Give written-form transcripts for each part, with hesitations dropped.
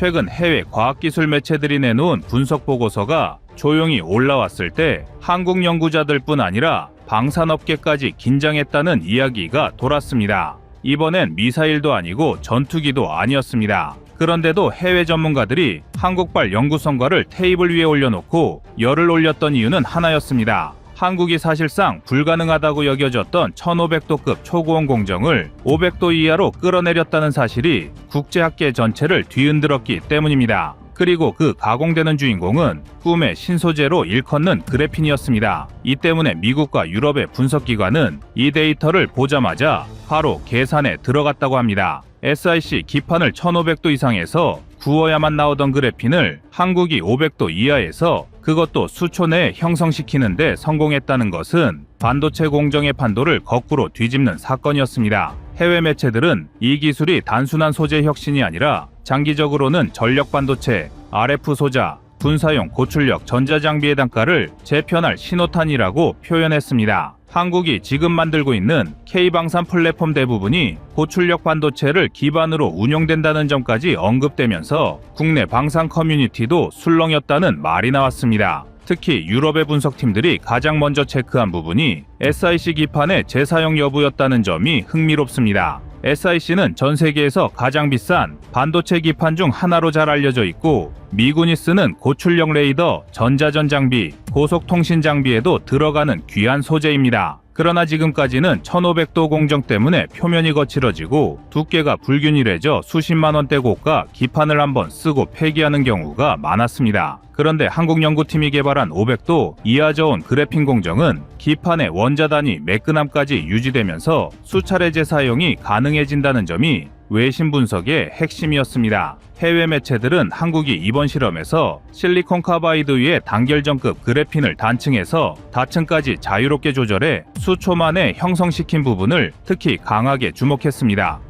최근 해외 과학기술 매체들이 내놓은 분석 보고서가 조용히 올라왔을 때 한국 연구자들뿐 아니라 방산업계까지 긴장했다는 이야기가 돌았습니다. 이번엔 미사일도 아니고 전투기도 아니었습니다. 그런데도 해외 전문가들이 한국발 연구 성과를 테이블 위에 올려놓고 열을 올렸던 이유는 하나였습니다. 한국이 사실상 불가능하다고 여겨졌던 1500도급 초고온 공정을 500도 이하로 끌어내렸다는 사실이 국제학계 전체를 뒤흔들었기 때문입니다. 그리고 그 가공되는 주인공은 꿈의 신소재로 일컫는 그래핀이었습니다. 이 때문에 미국과 유럽의 분석기관은 이 데이터를 보자마자 바로 계산에 들어갔다고 합니다. SiC 기판을 1500도 이상에서 구워야만 나오던 그래핀을 한국이 500도 이하에서 그것도 수초 내에 형성시키는 데 성공했다는 것은 반도체 공정의 판도를 거꾸로 뒤집는 사건이었습니다. 해외 매체들은 이 기술이 단순한 소재 혁신이 아니라 장기적으로는 전력 반도체, RF 소자, 군사용 고출력 전자장비의 단가를 재편할 신호탄이라고 표현했습니다. 한국이 지금 만들고 있는 K방산 플랫폼 대부분이 고출력 반도체를 기반으로 운용된다는 점까지 언급되면서 국내 방산 커뮤니티도 술렁였다는 말이 나왔습니다. 특히 유럽의 분석팀들이 가장 먼저 체크한 부분이 SiC 기판의 재사용 여부였다는 점이 흥미롭습니다. SiC는 전 세계에서 가장 비싼 반도체 기판 중 하나로 잘 알려져 있고 미군이 쓰는 고출력 레이더, 전자전 장비, 고속통신 장비에도 들어가는 귀한 소재입니다. 그러나 지금까지는 1500도 공정 때문에 표면이 거칠어지고 두께가 불균일해져 수십만 원대 고가 기판을 한번 쓰고 폐기하는 경우가 많았습니다. 그런데 한국 연구팀이 개발한 500도 이하 저온 그래핀 공정은 기판의 원자 단위 매끈함까지 유지되면서 수차례 재사용이 가능해진다는 점이 외신 분석의 핵심이었습니다. 해외 매체들은 한국이 이번 실험에서 실리콘 카바이드 위에 단결전급 그래핀을 단층에서 다층까지 자유롭게 조절해 수초 만에 형성시킨 부분을 특히 강하게 주목했습니다.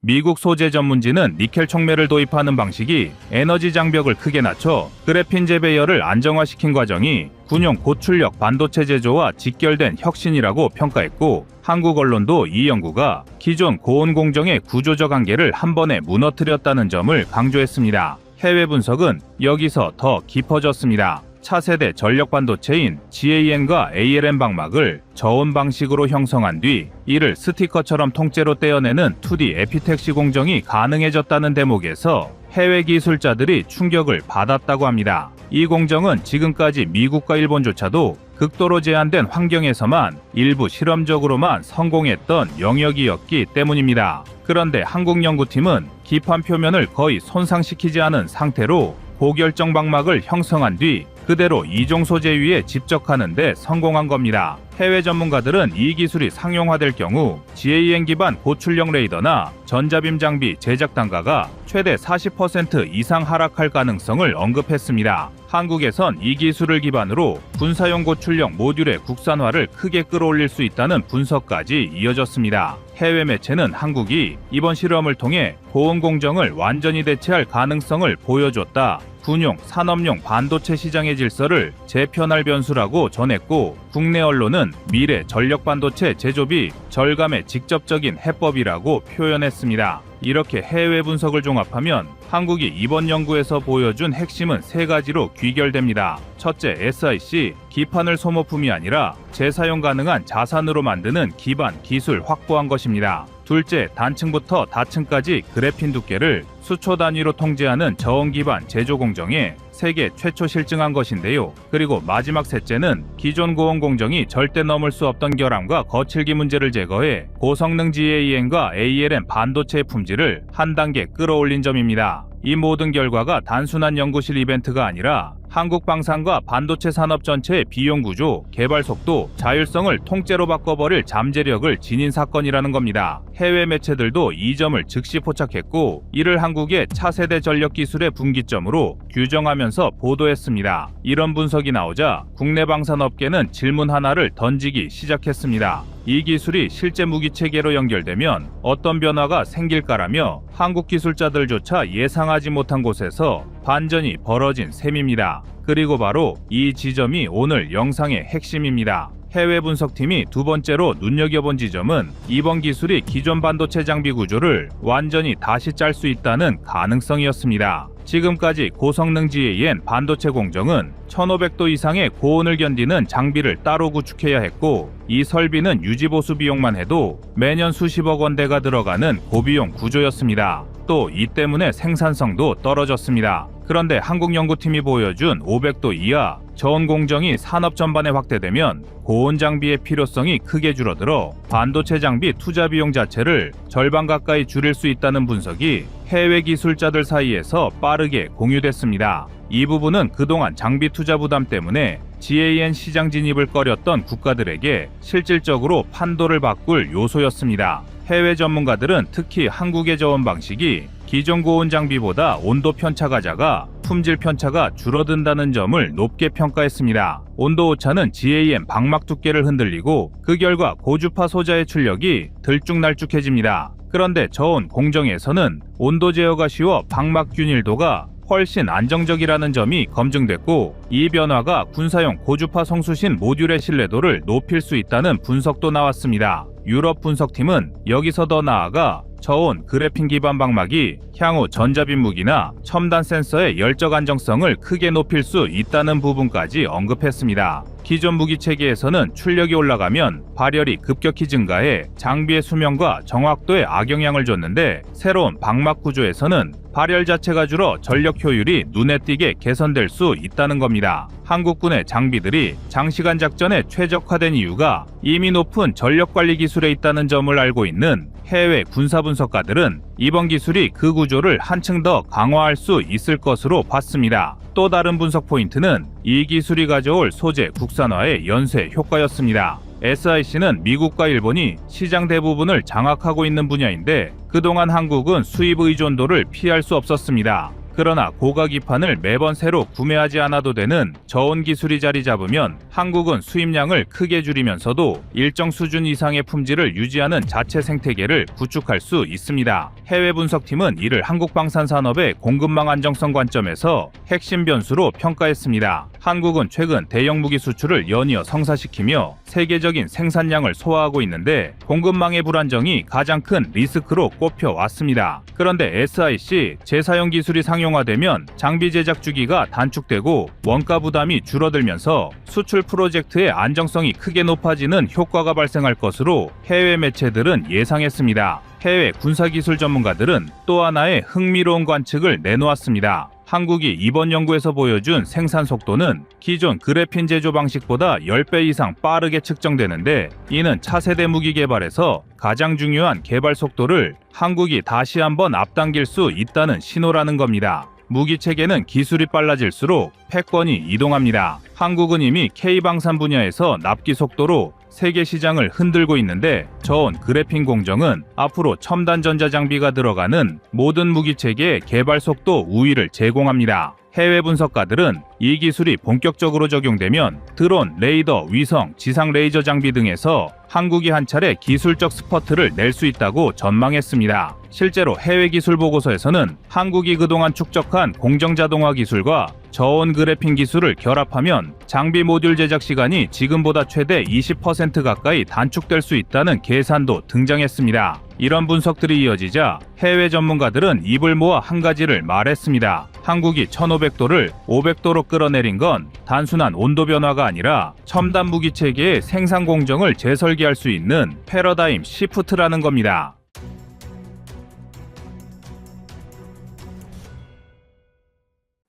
미국 소재 전문지는 니켈 촉매를 도입하는 방식이 에너지 장벽을 크게 낮춰 그래핀 재배열을 안정화시킨 과정이 군용 고출력 반도체 제조와 직결된 혁신이라고 평가했고 한국 언론도 이 연구가 기존 고온 공정의 구조적 한계를 한 번에 무너뜨렸다는 점을 강조했습니다. 해외 분석은 여기서 더 깊어졌습니다. 차세대 전력 반도체인 GaN과 ALN 방막을 저온 방식으로 형성한 뒤 이를 스티커처럼 통째로 떼어내는 2D 에피택시 공정이 가능해졌다는 대목에서 해외 기술자들이 충격을 받았다고 합니다. 이 공정은 지금까지 미국과 일본조차도 극도로 제한된 환경에서만 일부 실험적으로만 성공했던 영역이었기 때문입니다. 그런데 한국 연구팀은 기판 표면을 거의 손상시키지 않은 상태로 고결정 방막을 형성한 뒤 그대로 이종 소재 위에 집적하는 데 성공한 겁니다. 해외 전문가들은 이 기술이 상용화될 경우 GaN 기반 고출력 레이더나 전자빔 장비 제작 단가가 최대 40% 이상 하락할 가능성을 언급했습니다. 한국에선 이 기술을 기반으로 군사용 고출력 모듈의 국산화를 크게 끌어올릴 수 있다는 분석까지 이어졌습니다. 해외 매체는 한국이 이번 실험을 통해 고온 공정을 완전히 대체할 가능성을 보여줬다. 군용, 산업용 반도체 시장의 질서를 재편할 변수라고 전했고 국내 언론은 미래 전력 반도체 제조비 절감의 직접적인 해법이라고 표현했습니다. 이렇게 해외 분석을 종합하면 한국이 이번 연구에서 보여준 핵심은 세 가지로 귀결됩니다. 첫째, SiC 기판을 소모품이 아니라 재사용 가능한 자산으로 만드는 기반 기술 확보한 것입니다. 둘째, 단층부터 다층까지 그래핀 두께를 수초 단위로 통제하는 저온 기반 제조 공정에 세계 최초 실증한 것인데요. 그리고 마지막 셋째는 기존 고온 공정이 절대 넘을 수 없던 결함과 거칠기 문제를 제거해 고성능 GaN과 ALN 반도체의 품질을 한 단계 끌어올린 점입니다. 이 모든 결과가 단순한 연구실 이벤트가 아니라 한국 방산과 반도체 산업 전체의 비용 구조, 개발 속도, 자율성을 통째로 바꿔버릴 잠재력을 지닌 사건이라는 겁니다. 해외 매체들도 이 점을 즉시 포착했고 이를 한국의 차세대 전력 기술의 분기점으로 규정하면서 보도했습니다. 이런 분석이 나오자 국내 방산업계는 질문 하나를 던지기 시작했습니다. 이 기술이 실제 무기체계로 연결되면 어떤 변화가 생길까라며 한국 기술자들조차 예상하지 못한 곳에서 반전이 벌어진 셈입니다. 그리고 바로 이 지점이 오늘 영상의 핵심입니다. 해외 분석팀이 두 번째로 눈여겨본 지점은 이번 기술이 기존 반도체 장비 구조를 완전히 다시 짤 수 있다는 가능성이었습니다. 지금까지 고성능 GAN 반도체 공정은 1500도 이상의 고온을 견디는 장비를 따로 구축해야 했고, 이 설비는 유지보수 비용만 해도 매년 수십억 원대가 들어가는 고비용 구조였습니다. 또 이 때문에 생산성도 떨어졌습니다. 그런데 한국 연구팀이 보여준 500도 이하 저온 공정이 산업 전반에 확대되면 고온 장비의 필요성이 크게 줄어들어 반도체 장비 투자 비용 자체를 절반 가까이 줄일 수 있다는 분석이 해외 기술자들 사이에서 빠르게 공유됐습니다. 이 부분은 그동안 장비 투자 부담 때문에 GAN 시장 진입을 꺼렸던 국가들에게 실질적으로 판도를 바꿀 요소였습니다. 해외 전문가들은 특히 한국의 저온 방식이 기존 고온 장비보다 온도 편차가 작아 품질 편차가 줄어든다는 점을 높게 평가했습니다. 온도 오차는 GAN 방막 두께를 흔들리고 그 결과 고주파 소자의 출력이 들쭉날쭉해집니다. 그런데 저온 공정에서는 온도 제어가 쉬워 방막 균일도가 훨씬 안정적이라는 점이 검증됐고, 이 변화가 군사용 고주파 송수신 모듈의 신뢰도를 높일 수 있다는 분석도 나왔습니다. 유럽 분석팀은 여기서 더 나아가 저온 그래핀 기반 방막이 향후 전자빈 무기나 첨단 센서의 열적 안정성을 크게 높일 수 있다는 부분까지 언급했습니다. 기존 무기 체계에서는 출력이 올라가면 발열이 급격히 증가해 장비의 수명과 정확도에 악영향을 줬는데, 새로운 방막 구조에서는 발열 자체가 줄어 전력 효율이 눈에 띄게 개선될 수 있다는 겁니다. 한국군의 장비들이 장시간 작전에 최적화된 이유가 이미 높은 전력 관리 기술에 있다는 점을 알고 있는 해외 군사 분석가들은 이번 기술이 그 구조를 한층 더 강화할 수 있을 것으로 봤습니다. 또 다른 분석 포인트는 이 기술이 가져올 소재 국산화의 연쇄 효과였습니다. SIC는 미국과 일본이 시장 대부분을 장악하고 있는 분야인데, 그동안 한국은 수입 의존도를 피할 수 없었습니다. 그러나 고가 기판을 매번 새로 구매하지 않아도 되는 저온 기술이 자리 잡으면 한국은 수입량을 크게 줄이면서도 일정 수준 이상의 품질을 유지하는 자체 생태계를 구축할 수 있습니다. 해외 분석팀은 이를 한국 방산산업의 공급망 안정성 관점에서 핵심 변수로 평가했습니다. 한국은 최근 대형 무기 수출을 연이어 성사시키며 세계적인 생산량을 소화하고 있는데, 공급망의 불안정이 가장 큰 리스크로 꼽혀왔습니다. 그런데 SIC 재사용 기술이 상용화되면 장비 제작 주기가 단축되고 원가 부담이 줄어들면서 수출 프로젝트의 안정성이 크게 높아지는 효과가 발생할 것으로 해외 매체들은 예상했습니다. 해외 군사기술 전문가들은 또 하나의 흥미로운 관측을 내놓았습니다. 한국이 이번 연구에서 보여준 생산 속도는 기존 그래핀 제조 방식보다 10배 이상 빠르게 측정되는데, 이는 차세대 무기 개발에서 가장 중요한 개발 속도를 한국이 다시 한번 앞당길 수 있다는 신호라는 겁니다. 무기 체계는 기술이 빨라질수록 패권이 이동합니다. 한국은 이미 K방산 분야에서 납기 속도로 세계 시장을 흔들고 있는데, 저온 그래핀 공정은 앞으로 첨단 전자장비가 들어가는 모든 무기 체계의 개발 속도 우위를 제공합니다. 해외 분석가들은 이 기술이 본격적으로 적용되면 드론, 레이더, 위성, 지상 레이저 장비 등에서 한국이 한 차례 기술적 스퍼트를 낼 수 있다고 전망했습니다. 실제로 해외 기술 보고서에서는 한국이 그동안 축적한 공정자동화 기술과 저온 그래핀 기술을 결합하면 장비 모듈 제작 시간이 지금보다 최대 20% 가까이 단축될 수 있다는 계산도 등장했습니다. 이런 분석들이 이어지자 해외 전문가들은 입을 모아 한 가지를 말했습니다. 한국이 1500도를 500도로 끌어내린 건 단순한 온도 변화가 아니라 첨단 무기 체계의 생산 공정을 재설계할 수 있는 패러다임 시프트라는 겁니다.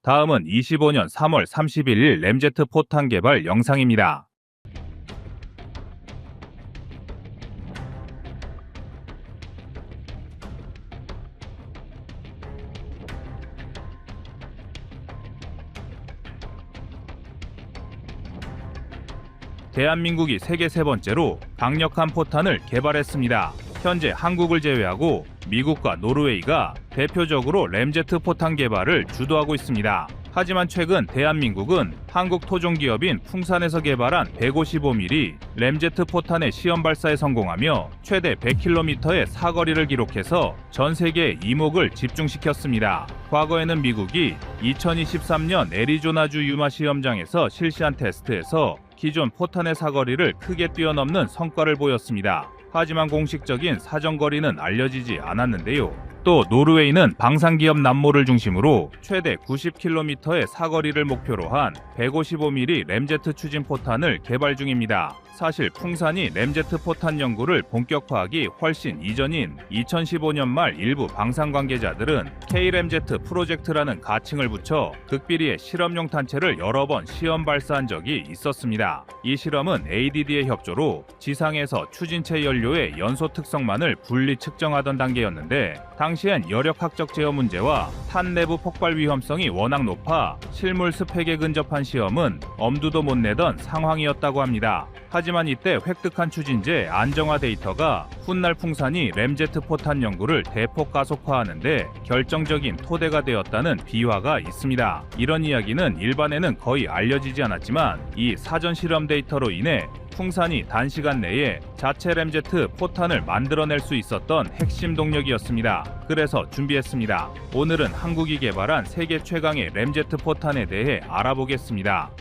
다음은 25년 3월 31일 램제트 포탄 개발 영상입니다. 대한민국이 세계 세 번째로 강력한 포탄을 개발했습니다. 현재 한국을 제외하고 미국과 노르웨이가 대표적으로 램제트 포탄 개발을 주도하고 있습니다. 하지만 최근 대한민국은 한국 토종기업인 풍산에서 개발한 155mm 램제트 포탄의 시험 발사에 성공하며 최대 100km의 사거리를 기록해서 전 세계의 이목을 집중시켰습니다. 과거에는 미국이 2023년 애리조나주 유마 시험장에서 실시한 테스트에서 기존 포탄의 사거리를 크게 뛰어넘는 성과를 보였습니다. 하지만 공식적인 사정거리는 알려지지 않았는데요. 또 노르웨이는 방산기업 남모를 중심으로 최대 90km의 사거리를 목표로 한 155mm 램제트 추진 포탄을 개발 중입니다. 사실 풍산이 램제트 포탄 연구를 본격화하기 훨씬 이전인 2015년 말 일부 방산 관계자들은 K-램제트 프로젝트라는 가칭을 붙여 극비리의 실험용 탄체를 여러 번 시험 발사한 적이 있었습니다. 이 실험은 ADD의 협조로 지상에서 추진체 연료의 연소 특성만을 분리 측정하던 단계였는데 당시엔 여력학적 제어 문제와 탄 내부 폭발 위험성이 워낙 높아 실물 스펙에 근접한 시험은 엄두도 못 내던 상황이었다고 합니다. 하지만 이때 획득한 추진제 안정화 데이터가 훗날 풍산이 램제트 포탄 연구를 대폭 가속화하는데 결정적인 토대가 되었다는 비화가 있습니다. 이런 이야기는 일반에는 거의 알려지지 않았지만 이 사전 실험 데이터로 인해 풍산이 단시간 내에 자체 램제트 포탄을 만들어낼 수 있었던 핵심 동력이었습니다. 그래서 준비했습니다. 오늘은 한국이 개발한 세계 최강의 램제트 포탄에 대해 알아보겠습니다.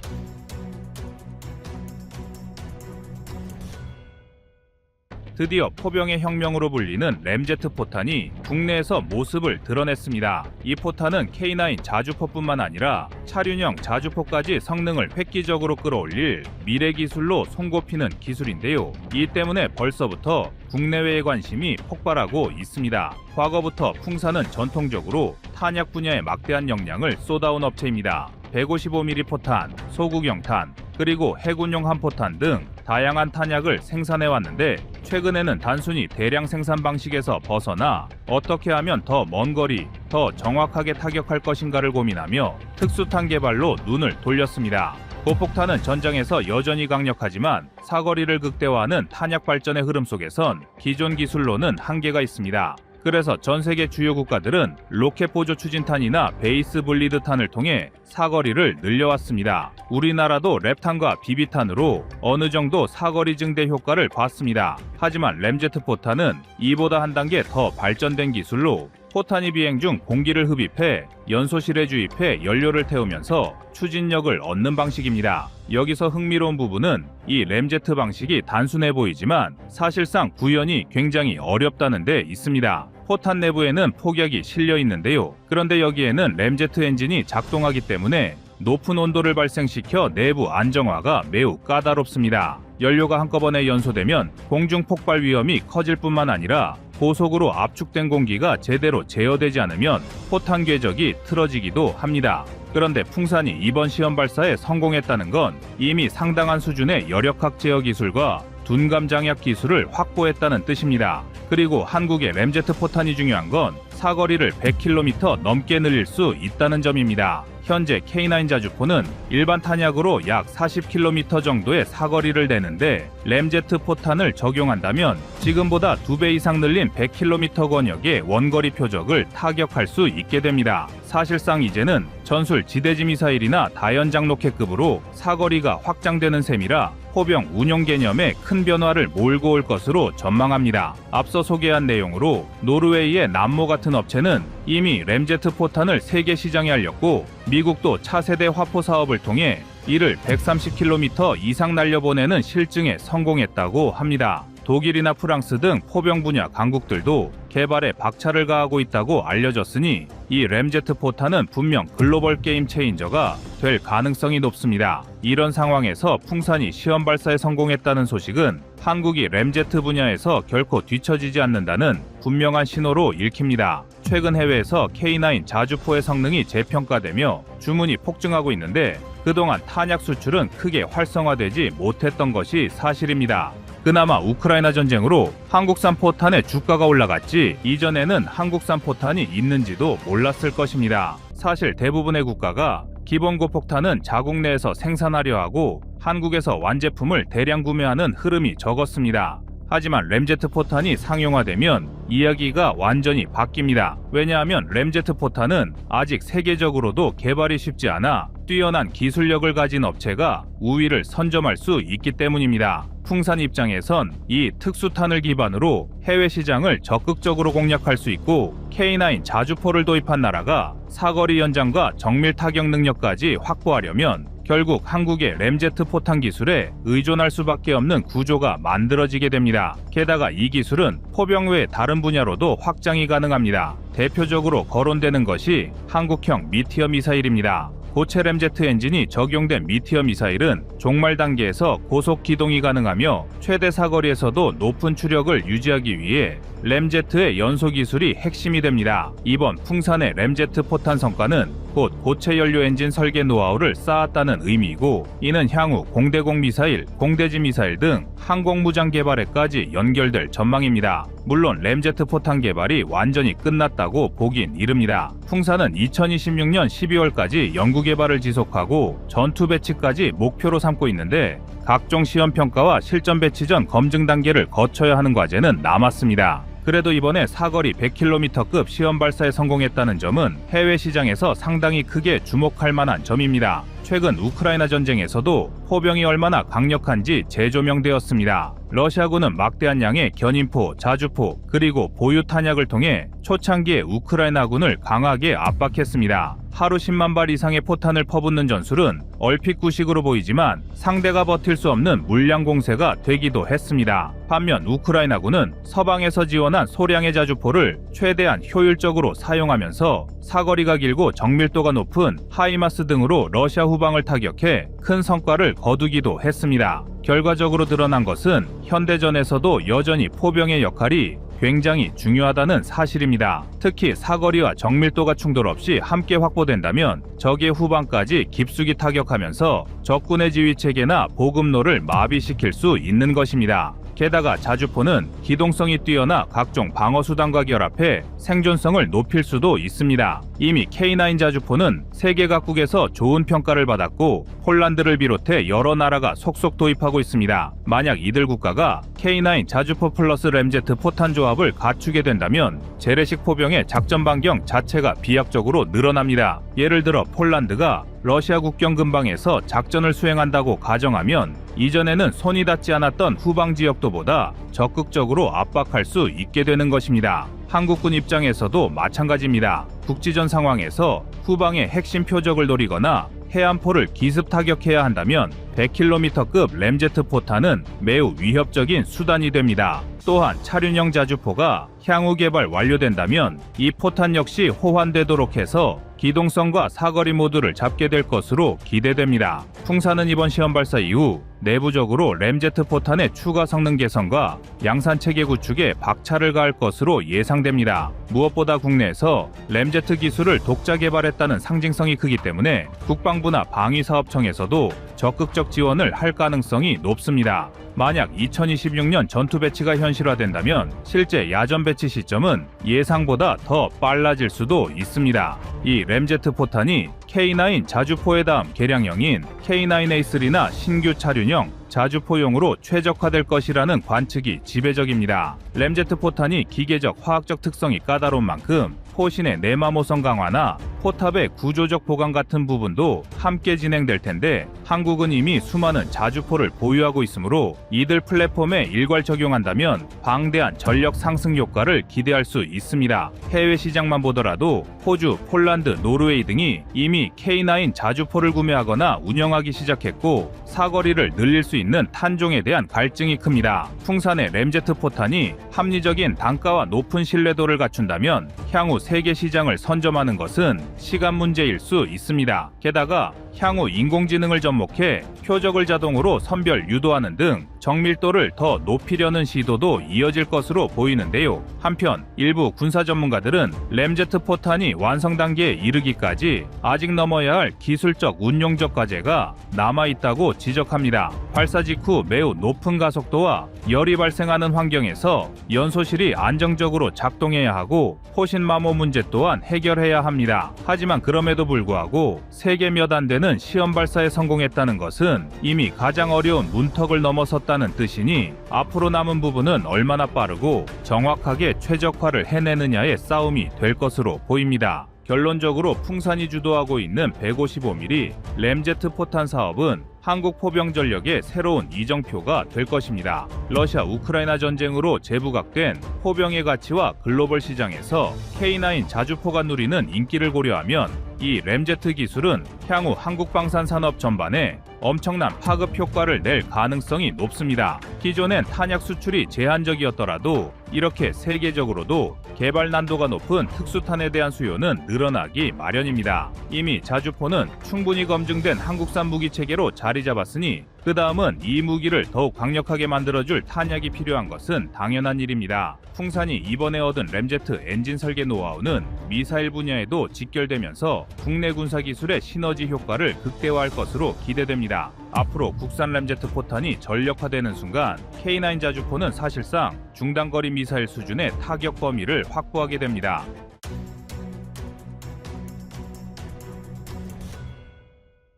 드디어 포병의 혁명으로 불리는 램제트 포탄이 국내에서 모습을 드러냈습니다. 이 포탄은 K9 자주포뿐만 아니라 차륜형 자주포까지 성능을 획기적으로 끌어올릴 미래 기술로 손꼽히는 기술인데요. 이 때문에 벌써부터 국내외의 관심이 폭발하고 있습니다. 과거부터 풍산은 전통적으로 탄약 분야에 막대한 역량을 쏟아온 업체입니다. 155mm 포탄, 소구경탄, 그리고 해군용 한포탄 등 다양한 탄약을 생산해왔는데 최근에는 단순히 대량 생산 방식에서 벗어나 어떻게 하면 더 먼 거리, 더 정확하게 타격할 것인가를 고민하며 특수탄 개발로 눈을 돌렸습니다. 고폭탄은 전장에서 여전히 강력하지만 사거리를 극대화하는 탄약 발전의 흐름 속에선 기존 기술로는 한계가 있습니다. 그래서 전 세계 주요 국가들은 로켓 보조 추진탄이나 베이스 블리드탄을 통해 사거리를 늘려왔습니다. 우리나라도 랩탄과 비비탄으로 어느 정도 사거리 증대 효과를 봤습니다. 하지만 램제트 포탄은 이보다 한 단계 더 발전된 기술로 포탄이 비행 중 공기를 흡입해 연소실에 주입해 연료를 태우면서 추진력을 얻는 방식입니다. 여기서 흥미로운 부분은 이 램제트 방식이 단순해 보이지만 사실상 구현이 굉장히 어렵다는 데 있습니다. 포탄 내부에는 폭약이 실려 있는데요. 그런데 여기에는 램제트 엔진이 작동하기 때문에 높은 온도를 발생시켜 내부 안정화가 매우 까다롭습니다. 연료가 한꺼번에 연소되면 공중 폭발 위험이 커질 뿐만 아니라 고속으로 압축된 공기가 제대로 제어되지 않으면 포탄 궤적이 틀어지기도 합니다. 그런데 풍산이 이번 시험 발사에 성공했다는 건 이미 상당한 수준의 여력학 제어 기술과 둔감 장약 기술을 확보했다는 뜻입니다. 그리고 한국의 램제트 포탄이 중요한 건 사거리를 100km 넘게 늘릴 수 있다는 점입니다. 현재 K9 자주포는 일반 탄약으로 약 40km 정도의 사거리를 내는데 램제트 포탄을 적용한다면 지금보다 2배 이상 늘린 100km 권역의 원거리 표적을 타격할 수 있게 됩니다. 사실상 이제는 전술 지대지 미사일이나 다연장 로켓급으로 사거리가 확장되는 셈이라 포병 운용 개념에 큰 변화를 몰고 올 것으로 전망합니다. 앞서 소개한 내용으로 노르웨이의 남모 같은 업체는 이미 램제트 포탄을 세계 시장에 알렸고 미국도 차세대 화포 사업을 통해 이를 130km 이상 날려보내는 실증에 성공했다고 합니다. 독일이나 프랑스 등 포병 분야 강국들도 개발에 박차를 가하고 있다고 알려졌으니 이 램제트 포탄은 분명 글로벌 게임 체인저가 될 가능성이 높습니다. 이런 상황에서 풍산이 시험 발사에 성공했다는 소식은 한국이 램제트 분야에서 결코 뒤처지지 않는다는 분명한 신호로 읽힙니다. 최근 해외에서 K9 자주포의 성능이 재평가되며 주문이 폭증하고 있는데 그동안 탄약 수출은 크게 활성화되지 못했던 것이 사실입니다. 그나마 우크라이나 전쟁으로 한국산 포탄의 주가가 올라갔지 이전에는 한국산 포탄이 있는지도 몰랐을 것입니다. 사실 대부분의 국가가 기본 고폭탄은 자국 내에서 생산하려 하고 한국에서 완제품을 대량 구매하는 흐름이 적었습니다. 하지만 램제트 포탄이 상용화되면 이야기가 완전히 바뀝니다. 왜냐하면 램제트 포탄은 아직 세계적으로도 개발이 쉽지 않아 뛰어난 기술력을 가진 업체가 우위를 선점할 수 있기 때문입니다. 풍산 입장에선 이 특수탄을 기반으로 해외 시장을 적극적으로 공략할 수 있고 K9 자주포를 도입한 나라가 사거리 연장과 정밀 타격 능력까지 확보하려면 결국 한국의 램제트 포탄 기술에 의존할 수밖에 없는 구조가 만들어지게 됩니다. 게다가 이 기술은 포병 외의 다른 분야로도 확장이 가능합니다. 대표적으로 거론되는 것이 한국형 미티어 미사일입니다. 고체 램제트 엔진이 적용된 미티어 미사일은 종말 단계에서 고속 기동이 가능하며 최대 사거리에서도 높은 추력을 유지하기 위해 램제트의 연소 기술이 핵심이 됩니다. 이번 풍산의 램제트 포탄 성과는 곧 고체 연료 엔진 설계 노하우를 쌓았다는 의미이고, 이는 향후 공대공 미사일, 공대지 미사일 등 항공무장 개발에까지 연결될 전망입니다. 물론 램제트 포탄 개발이 완전히 끝났다고 보긴 이릅니다. 풍산은 2026년 12월까지 연구 개발을 지속하고 전투 배치까지 목표로 삼고 있는데, 각종 시험 평가와 실전 배치 전 검증 단계를 거쳐야 하는 과제는 남았습니다. 그래도 이번에 사거리 100km급 시험 발사에 성공했다는 점은 해외 시장에서 상당히 크게 주목할 만한 점입니다. 최근 우크라이나 전쟁에서도 포병이 얼마나 강력한지 재조명되었습니다. 러시아군은 막대한 양의 견인포, 자주포, 그리고 보유 탄약을 통해 초창기에 우크라이나군을 강하게 압박했습니다. 하루 10만 발 이상의 포탄을 퍼붓는 전술은 얼핏 구식으로 보이지만 상대가 버틸 수 없는 물량 공세가 되기도 했습니다. 반면 우크라이나군은 서방에서 지원한 소량의 자주포를 최대한 효율적으로 사용하면서 사거리가 길고 정밀도가 높은 하이마스 등으로 러시아 후방을 타격해 큰 성과를 거두기도 했습니다. 결과적으로 드러난 것은 현대전에서도 여전히 포병의 역할이 굉장히 중요하다는 사실입니다. 특히 사거리와 정밀도가 충돌 없이 함께 확보된다면 적의 후방까지 깊숙이 타격하면서 적군의 지휘체계나 보급로를 마비시킬 수 있는 것입니다. 게다가 자주포는 기동성이 뛰어나 각종 방어수단과 결합해 생존성을 높일 수도 있습니다. 이미 K9 자주포는 세계 각국에서 좋은 평가를 받았고 폴란드를 비롯해 여러 나라가 속속 도입하고 있습니다. 만약 이들 국가가 K9 자주포 플러스 램제트 포탄 조합을 갖추게 된다면 재래식 포병의 작전 반경 자체가 비약적으로 늘어납니다. 예를 들어 폴란드가 러시아 국경 근방에서 작전을 수행한다고 가정하면 이전에는 손이 닿지 않았던 후방 지역도보다 적극적으로 압박할 수 있게 되는 것입니다. 한국군 입장에서도 마찬가지입니다. 국지전 상황에서 후방의 핵심 표적을 노리거나 해안포를 기습 타격해야 한다면 100km급 램제트 포탄은 매우 위협적인 수단이 됩니다. 또한 차륜형 자주포가 향후 개발 완료된다면 이 포탄 역시 호환되도록 해서 기동성과 사거리 모두를 잡게 될 것으로 기대됩니다. 풍산은 이번 시험 발사 이후 내부적으로 램제트 포탄의 추가 성능 개선과 양산 체계 구축에 박차를 가할 것으로 예상됩니다. 무엇보다 국내에서 램제트 기술을 독자 개발했다는 상징성이 크기 때문에 국방부나 방위사업청에서도 적극적 지원을 할 가능성이 높습니다. 만약 2026년 전투 배치가 현실화된다면 실제 야전 배치 시점은 예상보다 더 빨라질 수도 있습니다. 이 램제트 포탄이 K9 자주포의 다음 개량형인 K9A3나 신규 차륜형 자주포용으로 최적화될 것이라는 관측이 지배적입니다. 램제트 포탄이 기계적 화학적 특성이 까다로운 만큼 포신의 내마모성 강화나 포탑의 구조적 보강 같은 부분도 함께 진행될 텐데, 한국은 이미 수많은 자주포를 보유하고 있으므로 이들 플랫폼에 일괄 적용한다면 방대한 전력 상승 효과를 기대할 수 있습니다. 해외 시장만 보더라도 호주, 폴란드, 노르웨이 등이 이미 K9 자주포를 구매하거나 운영하기 시작했고 사거리를 늘릴 수 있는 탄종에 대한 갈증이 큽니다. 풍산의 램제트 포탄이 합리적인 단가와 높은 신뢰도를 갖춘다면 향후 세계 시장을 선점하는 것은 시간 문제일 수 있습니다. 게다가 향후 인공지능을 접목해 표적을 자동으로 선별 유도하는 등 정밀도를 더 높이려는 시도도 이어질 것으로 보이는데요. 한편 일부 군사 전문가들은 램제트 포탄이 완성 단계에 이르기까지 아직 넘어야 할 기술적 운용적 과제가 남아있다고 지적합니다. 발사 직후 매우 높은 가속도와 열이 발생하는 환경에서 연소실이 안정적으로 작동해야 하고 포신 마모 문제 또한 해결해야 합니다. 하지만 그럼에도 불구하고 세계 몇 안 되는 시험 발사에 성공했다는 것은 이미 가장 어려운 문턱을 넘어섰다는 뜻이니 앞으로 남은 부분은 얼마나 빠르고 정확하게 최적화를 해내느냐의 싸움이 될 것으로 보입니다. 결론적으로 풍산이 주도하고 있는 155mm 램제트 포탄 사업은 한국 포병 전력의 새로운 이정표가 될 것입니다. 러시아 우크라이나 전쟁으로 재부각된 포병의 가치와 글로벌 시장에서 K9 자주포가 누리는 인기를 고려하면 이 램제트 기술은 향후 한국 방산 산업 전반에 엄청난 파급 효과를 낼 가능성이 높습니다. 기존엔 탄약 수출이 제한적이었더라도 이렇게 세계적으로도 개발 난도가 높은 특수탄에 대한 수요는 늘어나기 마련입니다. 이미 자주포는 충분히 검증된 한국산 무기 체계로 자리 잡았으니 그 다음은 이 무기를 더욱 강력하게 만들어줄 탄약이 필요한 것은 당연한 일입니다. 풍산이 이번에 얻은 램제트 엔진 설계 노하우는 미사일 분야에도 직결되면서 국내 군사 기술의 시너지 효과를 극대화할 것으로 기대됩니다. 앞으로 국산 램제트 포탄이 전력화되는 순간 K9 자주포는 사실상 중단거리 미사일 수준의 타격 범위를 확보하게 됩니다.